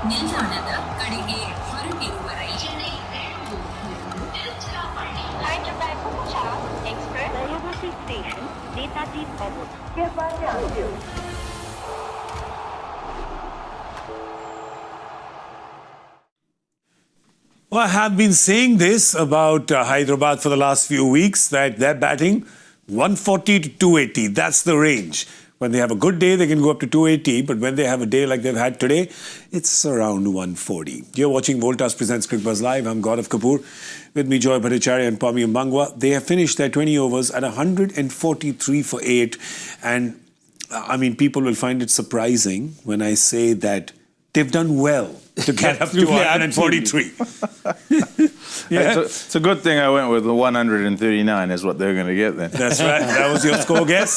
ನಿಲ್ದಾಣದ ಕಡೆಗೆ ಹೊರಟಿರುವ ರೈಲಿನ Hyderabad Express University Station, Netaji Bhavan. Well, I have been saying this about Hyderabad for the last few weeks, that they're batting 140 to 280. That's the range. When they have a good day, they can go up to 280. But when they have a day like they've had today, it's around 140. You're watching Voltas presents Cricbuzz Live. I'm Gaurav Kapur. With me, Bhattacharjya and Pommie Mbangwa. They have finished their 20 overs at 143 for 8. And, I mean, people will find it surprising when I say that they've done well to get up to 143. Yeah. It's a good thing I went with the 139 is what they're going to get then. That's right. That was your score guess.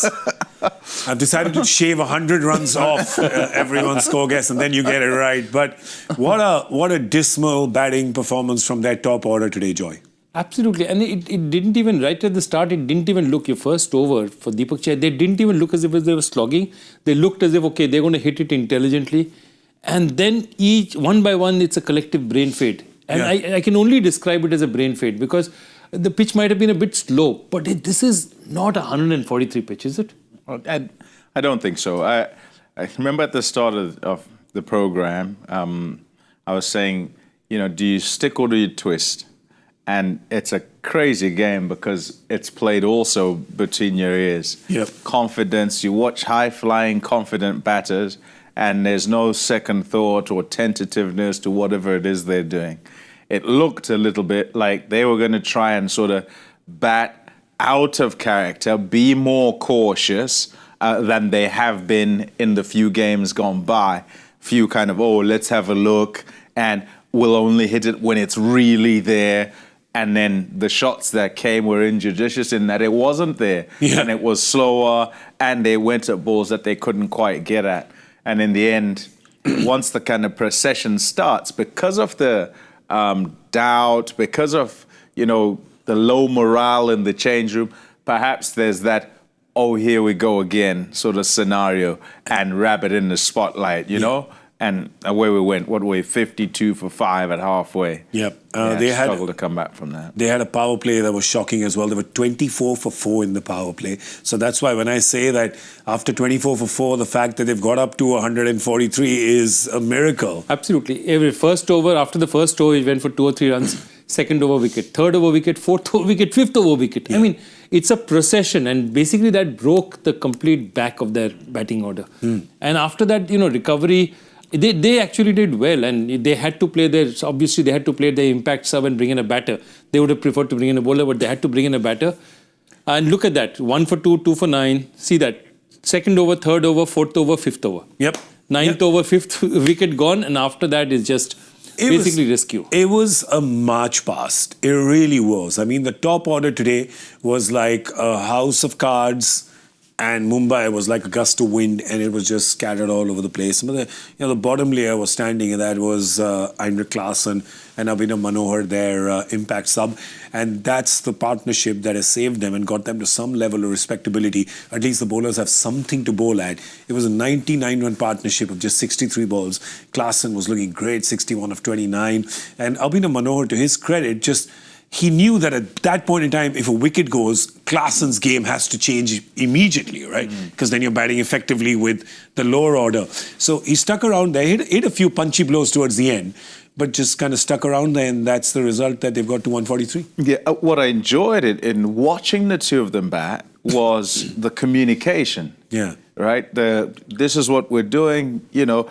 I've decided to shave 100 runs off everyone's score guess, and then you get it right. But what a dismal batting performance from their top order today, Joy. Absolutely. And it didn't even, right at the start, it didn't even look, your first over for Bhattacharjya, they didn't even look as if they were slogging. They looked as if, okay, they're going to hit it intelligently. And then each, one by one, it's a collective brain fade. And I can only describe it as a brain fade because the pitch might have been a bit slow, but this is not a 143 pitch, is it? Well, I don't think so. I remember at the start of the program, I was saying, you know, do you stick or do you twist? And it's a crazy game because it's played also between your ears. Yep. Confidence, you watch high-flying, confident batters, and there's no second thought or tentativeness to whatever it is they're doing. It looked a little bit like they were going to try and sort of bat out of character, be more cautious than they have been in the few games gone by. Few kind of, oh, let's have a look, and we'll only hit it when it's really there. And then the shots that came were injudicious in that it wasn't there. Yeah. And it was slower, and they went at balls that they couldn't quite get at. And in the end, once the kind of procession starts, because of the doubt, because of, you know, the low morale in the change room, perhaps there's that, oh, here we go again sort of scenario, and rabbit in the spotlight, you know? And away we went. What were we, 52 for 5 at halfway? Yep. They struggled to come back from that. They had a power play that was shocking as well. They were 24 for 4 in the power play. So that's why when I say that after 24 for 4, the fact that they've got up to 143 is a miracle. Absolutely. Every first over, after the first over, he went for 2 or 3 runs. Second over wicket, third over wicket, fourth over wicket, fifth over wicket. Yeah. I mean, it's a procession, and basically that broke the complete back of their batting order. And after that, you know, recovery, they actually did well, and they had to play obviously they had to play their impact sub and bring in a batter. They would have preferred to bring in a bowler, but they had to bring in a batter. And look at that, 1 for 2, 2 for 9. See that, second over, third over, fourth over, fifth over. Yep. Ninth over, fifth wicket gone, and after that is just basically rescue. It was a march past. It really was. I mean, the top order today was like a house of cards, and Mumbai was like a gust of wind, and it was just scattered all over the place. But the bottom layer was standing, and that was Klaasen and Manohar, their impact sub. And that's the partnership that has saved them and got them to some level of respectability. At least the bowlers have something to bowl at. It was a 99-run partnership of just 63 balls. Klaasen was looking great, 61 of 29. And Manohar, to his credit, he knew that at that point in time, if a wicket goes, Klaasen's game has to change immediately, right? Because then you're batting effectively with the lower order. So he stuck around there, hit a few punchy blows towards the end, but just kind of stuck around there, and that's the result that they've got to 143. Yeah, what I enjoyed in watching the two of them bat was the communication. Yeah. Right? This is what we're doing, you know,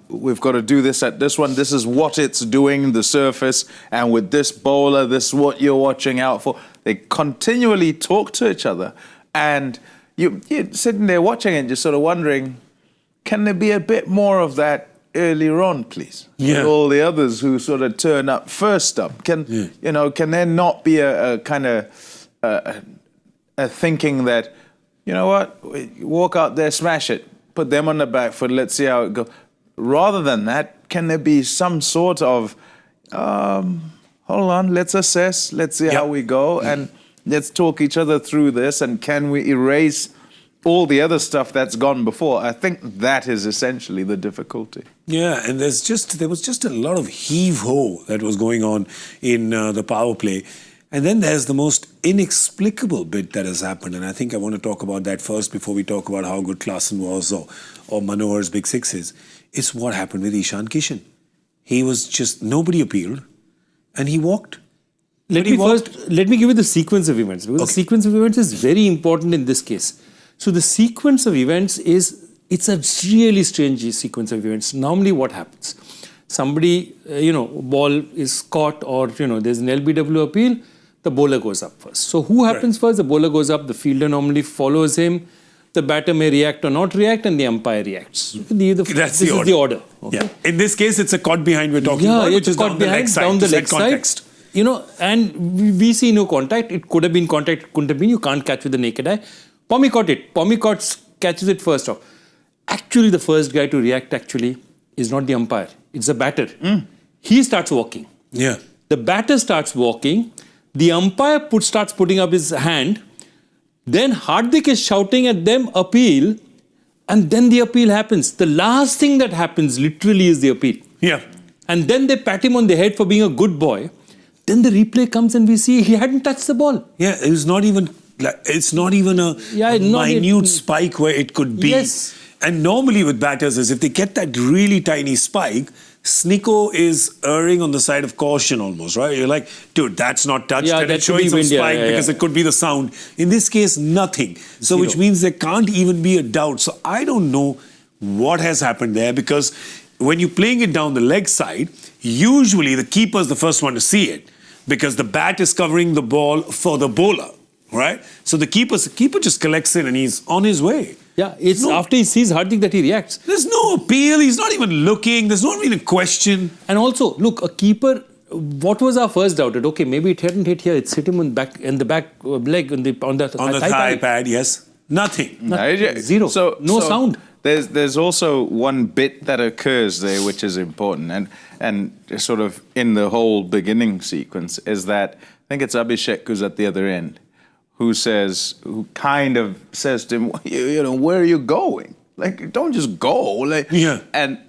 we've got to do this at this one. This is what it's doing, the surface. And with this bowler, this is what you're watching out for. They continually talk to each other. And you're sitting there watching it, just sort of wondering, can there be a bit more of that earlier on, please? Yeah. With all the others who sort of turn up first up. Can there not be a kind of a thinking that, you know what, walk out there, smash it, put them on the back foot, let's see how it goes. Rather than that, can there be some sort of, hold on, let's assess, let's see how we go, and let's talk each other through this, and can we erase all the other stuff that's gone before, I think that is essentially the difficulty. Yeah, and there was just a lot of heave-ho that was going on in the power play. And then there's the most inexplicable bit that has happened, and I think I want to talk about that first before we talk about how good Klaasen was or Manohar's big sixes. It's what happened with Ishan Kishan. He was just, nobody appealed, and he walked. Let me give you the sequence of events, because the sequence of events is very important in this case. So the sequence of events it's a really strange sequence of events. Normally what happens? Somebody, ball is caught, or, there's an LBW appeal, the bowler goes up first. So who happens first? The bowler goes up, the fielder normally follows him, the batter may react or not react, and the umpire reacts. This is the order. Okay? Yeah. In this case, it's a caught behind we're talking about, which is down the leg side. Down the leg side. Context. And we see no contact. It could have been contact, it couldn't have been. You can't catch with the naked eye. Pommie caught it. Pommie catches it first off. Actually, the first guy to react is not the umpire. It's the batter. He starts walking. Yeah. The batter starts walking. The umpire starts putting up his hand. Then Hardik is shouting at them, appeal. And then the appeal happens. The last thing that happens literally is the appeal. Yeah. And then they pat him on the head for being a good boy. Then the replay comes and we see he hadn't touched the ball. Yeah, it's not even a minute spike where it could be. Yes. And normally with batters is if they get that really tiny spike, Snicko is erring on the side of caution almost, right? You're like, dude, that's not touched, and it's showing some spike because it could be the sound. In this case, nothing. So which means there can't even be a doubt. So I don't know what has happened there, because when you're playing it down the leg side, usually the keeper's the first one to see it, because the bat is covering the ball for the bowler, right? So the keeper just collects it and he's on his way. Yeah, it's after he sees Hardik that he reacts. There's no appeal. He's not even looking. There's not even a question. And also, look, a keeper. What was our first doubt? Okay, maybe it hadn't hit here. It's hit him on the back leg on the thigh pad. Yes, nothing. Zero. So sound. There's also one bit that occurs there which is important, and sort of in the whole beginning sequence is that I think it's Abhishek who's at the other end, who kind of says to him, where are you going? Like, don't just go.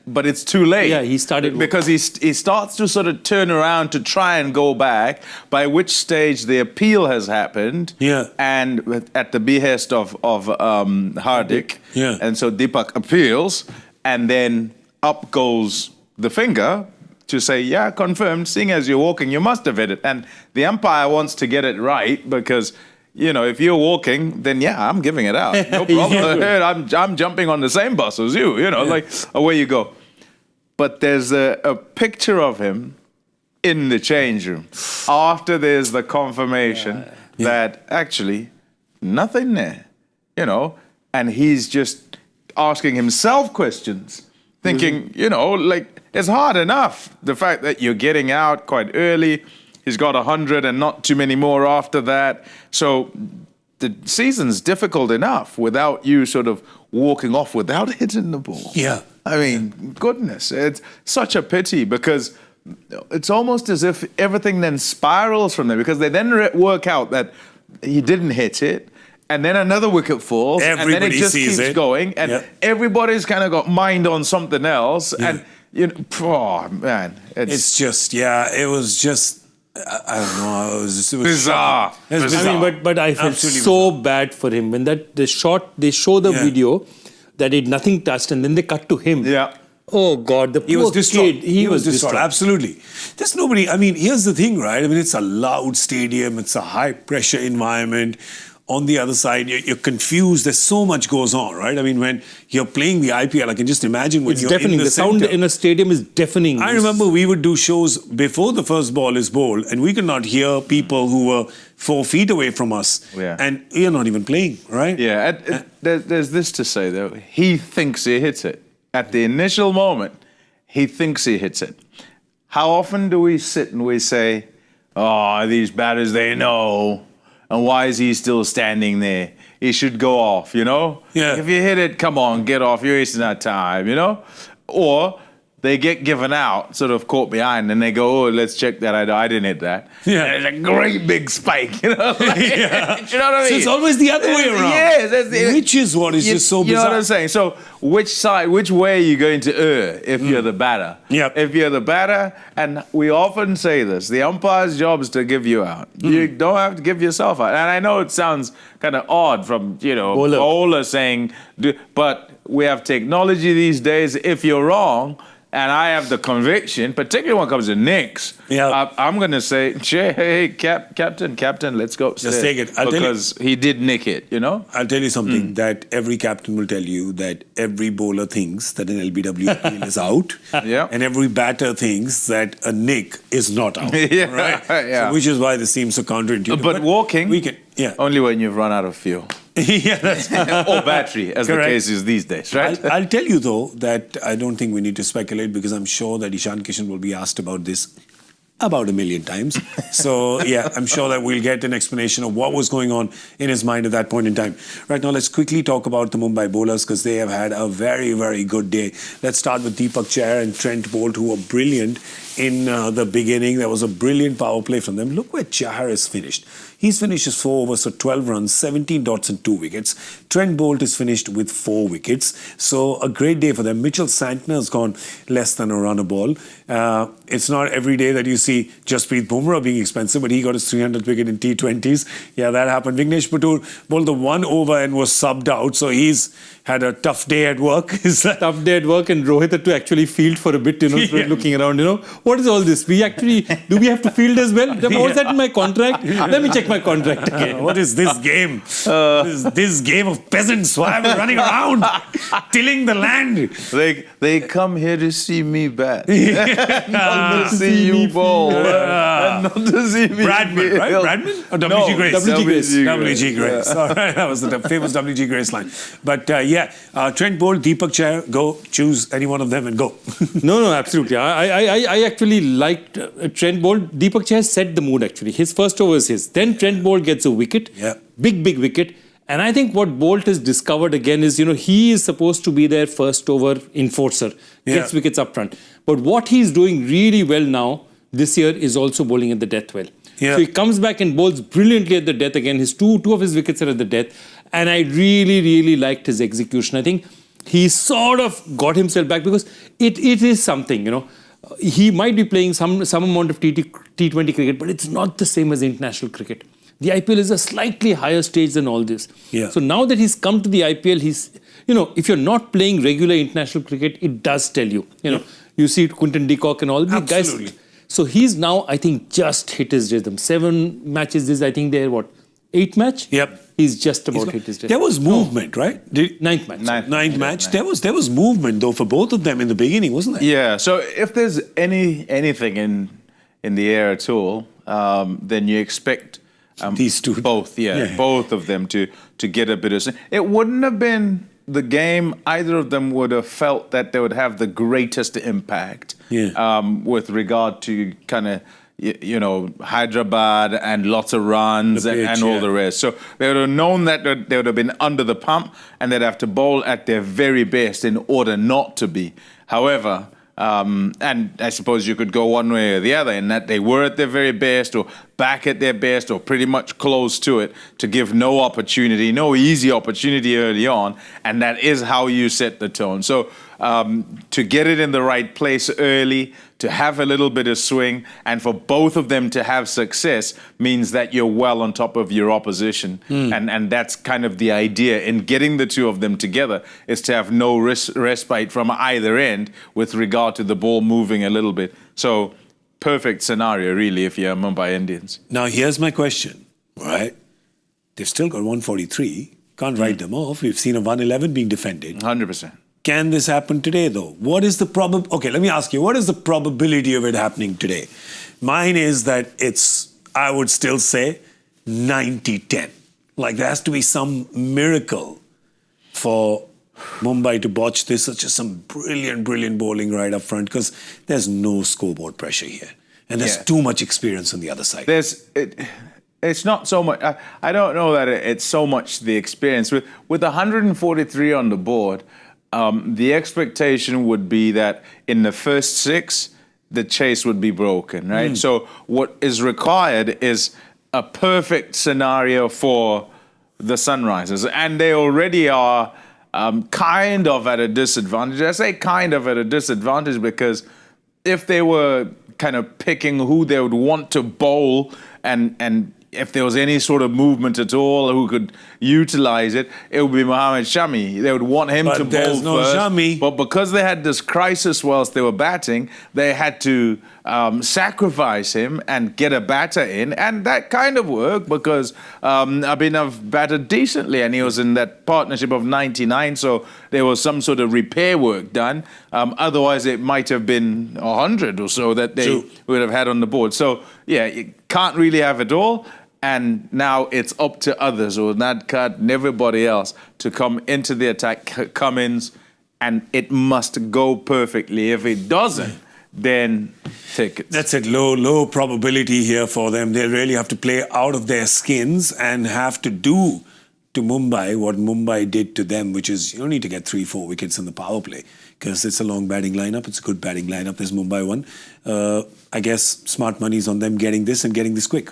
But it's too late. Yeah, he started because he starts to sort of turn around to try and go back. By which stage the appeal has happened. Yeah, and at the behest of Hardik. Yeah, and so Deepak appeals, and then up goes the finger to say, yeah, confirmed. Seeing as you're walking, you must have hit it. And the umpire wants to get it right because, if you're walking, then yeah, I'm giving it out. No problem. I'm jumping on the same bus as you, like away you go. But there's a picture of him in the change room after there's the confirmation that actually nothing there, and he's just asking himself questions, thinking, it's hard enough. The fact that you're getting out quite early. He's got 100 and not too many more after that. So the season's difficult enough without you sort of walking off without hitting the ball. Yeah. I mean, goodness, it's such a pity because it's almost as if everything then spirals from there, because they then work out that he didn't hit it. And then another wicket falls. Everybody and then it just sees keeps going. And everybody's kind of got mind on something else. Yeah. And, oh, man. It's just, it was just, I don't know. It was bizarre. It was bizarre. I mean, but I felt so bad for him when they show the video that it nothing touched, and then they cut to him. Yeah. Oh God, the poor kid. He was distraught. Absolutely. There's nobody. I mean, here's the thing, right? I mean, it's a loud stadium. It's a high pressure environment. On the other side, you're confused. There's so much goes on, right? I mean, when you're playing the IPL, I can just imagine when it's you're deafening. in the sound center. in a stadium is deafening. I remember we would do shows before the first ball is bowled, and we could not hear people who were 4 feet away from us. Yeah. And you're not even playing, right? Yeah. There's this to say, though. He thinks he hits it. At the initial moment, he thinks he hits it. How often do we sit and we say, oh, these batters, they know. And why is he still standing there? He should go off, Yeah. If you hit it, come on, get off. You're wasting our time, Or they get given out, sort of caught behind, and they go, oh, let's check that. I didn't hit that. Yeah. And it's a great big spike, you know? Like, Yeah. you know what I mean? So it's always the other way around. Yes. Which is what is just so You know bizarre. what I'm saying? So which way are you going to err if you're the batter? Yep. If you're the batter, and we often say this, the umpire's job is to give you out. You don't have to give yourself out. And I know it sounds kind of odd from, bowler saying, but we have technology these days. If you're wrong, and I have the conviction, particularly when it comes to nicks, I'm going to say, hey, captain, let's go. Just take it. Because he did nick it, you know? I'll tell you something that every captain will tell you, that every bowler thinks that an LBW appeal is out, Yeah. and every batter thinks that a nick is not out. Yeah, right? yeah. So which is why this seems so counterintuitive. But walking, we can, only when you've run out of fuel. yeah, that's Or battery, as Correct. the case is these days, right? I'll tell you though that I don't think we need to speculate, because I'm sure that Ishan Kishan will be asked about this about 1 million times. So yeah, I'm sure that we'll get an explanation of what was going on in his mind at that point in time. Right now, let's quickly talk about the Mumbai bowlers, because they have had a very, very good day. Let's start with Deepak Chahar and Trent Bolt, who were brilliant in the beginning. There was a brilliant power play from them. Look where Chahar is finished. He's finished his 4 overs for 12 runs, 17 dots and 2 wickets. Trent Bolt is finished with 4 wickets. So a great day for them. Mitchell Santner has gone less than a run a ball. It's not every day that you see Jasprit Bumrah being expensive, but he got his 300th wicket in T20s. Yeah, that happened. Vignesh Patur bowled the 1 over and was subbed out. So he's had a tough day at work. Tough day at work, and Rohit had to actually field for a bit, looking around, What is all this? Do we have to field as well? Was that in my contract? Let me check my contract again. What is this game? What is this game of peasants? Why are we running around, tilling the land? They come here to see me bat. Not to see you bowl. And not to see me Bradman, right? Bradman? Or WG No, Grace? WG Grace. WG Grace. All right, that was the famous WG Grace line. But Trent Bolt, Deepak Chahar, go. Choose any one of them and go. No, absolutely. I actually liked Trent Bolt. Deepak Chahar set the mood, actually. His first over is his. Then Trent Bolt gets a wicket. Yeah. Big wicket. And I think what Bolt has discovered again is, he is supposed to be their first over enforcer. Gets wickets up front. But what he's doing really well now, this year, is also bowling at the death well. Yeah. So he comes back and bowls brilliantly at the death again. His two of his wickets are at the death. And I really liked his execution. I think he sort of got himself back, because it is something, He might be playing some amount of T20 cricket, but it's not the same as international cricket. The IPL is a slightly higher stage than all this. Yeah. So now that he's come to the IPL, he's, if you're not playing regular international cricket, it does tell you. You see Quinton de Kock and all these guys. Absolutely. So he's now, I think, just hit his rhythm. 7 matches, I think they're 8 match? Yep. He's just about hit his rhythm. There was movement, right? 9th match. Ninth match. There was movement though for both of them in the beginning, wasn't there? Yeah, so if there's anything in the air at all, then you expect These two. both of them to get a bit of... It wouldn't have been the game either of them would have felt that they would have the greatest impact with regard to kind of, Hyderabad and lots of runs and all the rest. So they would have known that they would have been under the pump, and they'd have to bowl at their very best in order not to be. However, and I suppose you could go one way or the other, in that they were at their very best, or back at their best, or pretty much close to it, to give no easy opportunity early on, and that is how you set the tone. So to get it in the right place early, to have a little bit of swing, and for both of them to have success means that you're well on top of your opposition. And that's kind of the idea in getting the two of them together, is to have no respite from either end with regard to the ball moving a little bit. So perfect scenario, really, if you're Mumbai Indians. Now, here's my question, right? They've still got 143. Can't write them off. We've seen a 111 being defended. 100%. Can this happen today, though? What is the Okay, let me ask you, what is the probability of it happening today? Mine is that I would still say 90-10. Like, there has to be some miracle for Mumbai to botch this. It's just some brilliant bowling right up front, because there's no scoreboard pressure here. And there's too much experience on the other side. It's not so much... I don't know that it's so much the experience. With 143 on the board... the expectation would be that in the first 6, the chase would be broken, right? So what is required is a perfect scenario for the Sunrisers, and they already are kind of at a disadvantage. I say kind of at a disadvantage because if they were kind of picking who they would want to bowl and if there was any sort of movement at all who could utilize it, it would be Mohammad Shami. They would want him But to bowl there's no first. Shami. But because they had this crisis whilst they were batting, they had to sacrifice him and get a batter in. And that kind of worked because Abhinav batted decently and he was in that partnership of 99. So there was some sort of repair work done. Otherwise, it might have been 100 or so that they would have had on the board. So, yeah, you can't really have it all. And now it's up to others, or Nadkat and everybody else, to come into the attack, Cummins, and it must go perfectly. If it doesn't, then take it. That's it. Low probability here for them. They'll really have to play out of their skins and have to do to Mumbai what Mumbai did to them, which is you don't need to get 3-4 wickets in the power play because it's a long batting lineup. It's a good batting lineup. There's Mumbai one. I guess smart money's on them getting this and getting this quick.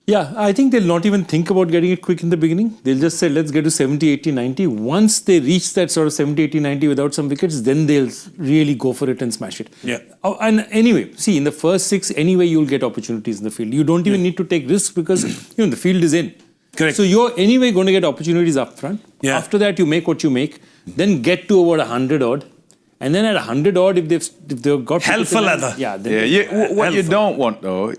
Yeah, I think they'll not even think about getting it quick in the beginning. They'll just say, let's get to 70, 80, 90. Once they reach that sort of 70, 80, 90 without some wickets, then they'll really go for it and smash it. Yeah. Oh, and anyway, see, in the first 6, anyway, you'll get opportunities in the field. You don't even need to take risks because the field is in. Correct. So you're anyway going to get opportunities up front. Yeah. After that, you make what you make. Then get to about 100 odd. And then at 100 odd, if they've got... Hell for leather. Yeah. What you don't want, though...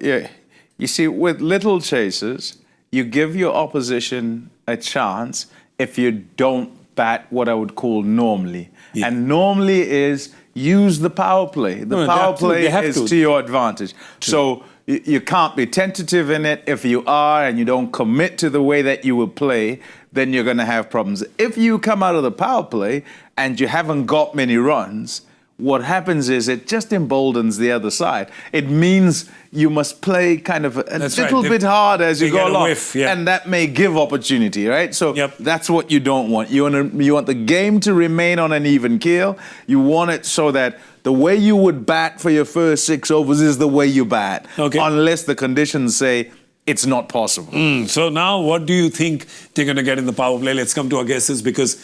You see, with little chases, you give your opposition a chance if you don't bat what I would call normally. Yeah. And normally is use the power play. The power play is to your advantage. True. So you can't be tentative in it. If you are and you don't commit to the way that you will play, then you're going to have problems. If you come out of the power play and you haven't got many runs, what happens is it just emboldens the other side. It means you must play kind of a little bit hard as you go along. And that may give opportunity, right? So that's what you don't want. You want the game to remain on an even keel. You want it so that the way you would bat for your first 6 overs is the way you bat. Okay. Unless the conditions say it's not possible. So now what do you think they're going to get in the power play? Let's come to our guesses because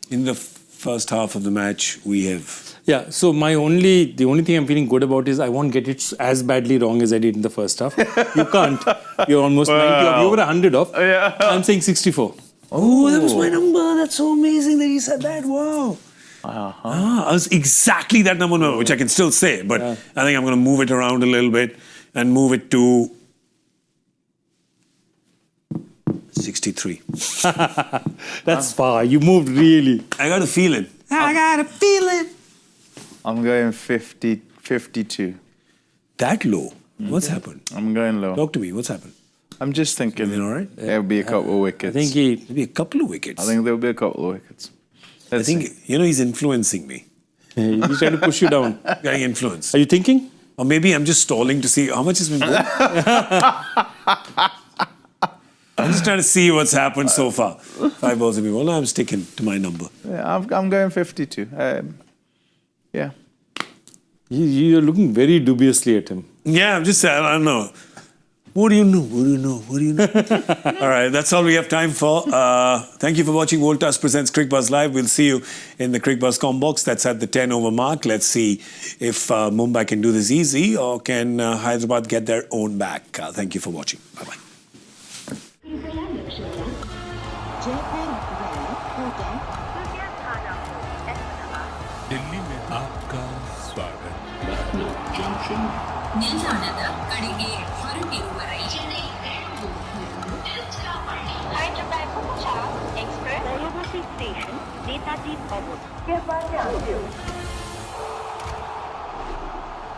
in the first half of the match we have... Yeah, so the only thing I'm feeling good about is I won't get it as badly wrong as I did in the first half. You can't. You're almost 90 off. You were 100 off. Yeah. I'm saying 64. Oh, that was my number. That's so amazing that he said that. Wow. I was exactly that number, which I can still say, but I think I'm going to move it around a little bit and move it to 63. That's far. You moved really. I got a feeling. I got a feeling. I'm going 52. That low? What's happened? I'm going low. Talk to me. What's happened? I'm just thinking. All right? There'll be a couple of wickets. I think there'll be a couple of wickets. I think there'll be a couple of wickets. I think, he's influencing me. He's trying to push you down. Getting influenced. Are you thinking? Or maybe I'm just stalling to see how much has been going. I'm just trying to see what's happened so far. 5 balls have been bowled. I'm sticking to my number. Yeah, I'm going 52. Yeah. You're looking very dubiously at him. Yeah, I'm just saying, I don't know. What do you know? What do you know? What do you know? All right, that's all we have time for. Thank you for watching Voltas Presents Cricbuzz Live. We'll see you in the Cricbuzz Combox. That's at the 10 over mark. Let's see if Mumbai can do this easy or can Hyderabad get their own back. Thank you for watching. Bye-bye. Delhi में आपका स्वागत ನಿಲ್ದಾಣದ ಕಡೆಗೆ ಹೊರಟಿರುವವರೇ Hyderabad Voltas Express Railway Station, Netaji Obot.